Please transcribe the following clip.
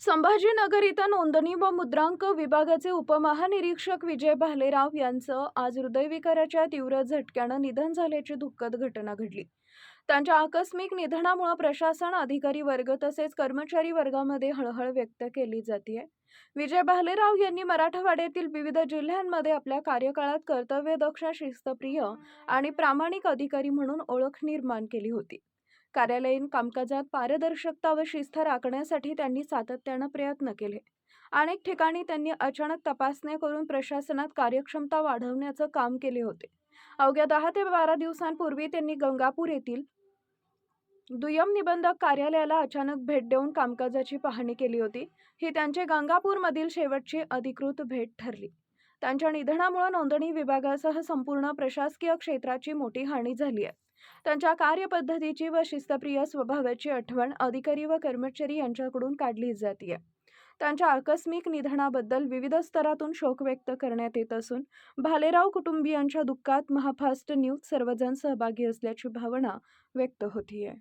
संभाजीनगर इथं नोंदणी व मुद्रांक विभागाचे उपमहानिरीक्षक विजय भालेराव यांचं आज हृदयविकाराच्या तीव्र झटक्यानं निधन झाल्याची दुःखद घटना घडली. त्यांच्या आकस्मिक निधनामुळे प्रशासन, अधिकारी वर्ग तसेच कर्मचारी वर्गामध्ये हळहळ व्यक्त केली जाते. विजय भालेराव यांनी मराठवाड्यातील विविध जिल्ह्यांमध्ये आपल्या कार्यकाळात कर्तव्यदक्ष, शिस्तप्रिय आणि प्रामाणिक अधिकारी म्हणून ओळख निर्माण केली होती. कार्यालयीन कामकाजात पारदर्शकता व शिस्त राखण्यासाठी त्यांनी सातत्यानं प्रयत्न केले. अनेक ठिकाणी त्यांनी अचानक तपासण्या करून प्रशासनात कार्यक्षमता वाढवण्याचं काम केले होते. अवघ्या 10 ते 12 दिवसांपूर्वी त्यांनी गंगापूर येथील दुय्यम निबंधक कार्यालयाला अचानक भेट देऊन कामकाजाची पाहणी केली होती. ही त्यांची गंगापूरमधील शेवटची अधिकृत भेट ठरली. त्यांच्या निधनामुळे नोंदणी विभागासह संपूर्ण प्रशासकीय क्षेत्राची मोठी हानी झाली आहे. त्यांच्या कार्यपद्धतीची व शिस्तप्रिय स्वभावाची आठवण अधिकारी व कर्मचारी यांच्याकडून काढली जाते. त्यांच्या आकस्मिक निधनाबद्दल विविध स्तरातून शोक व्यक्त करण्यात येत असून भालेराव कुटुंबियांच्या दुःखात महाफास्ट न्यूज सर्वजण सहभागी असल्याची भावना व्यक्त होतीये.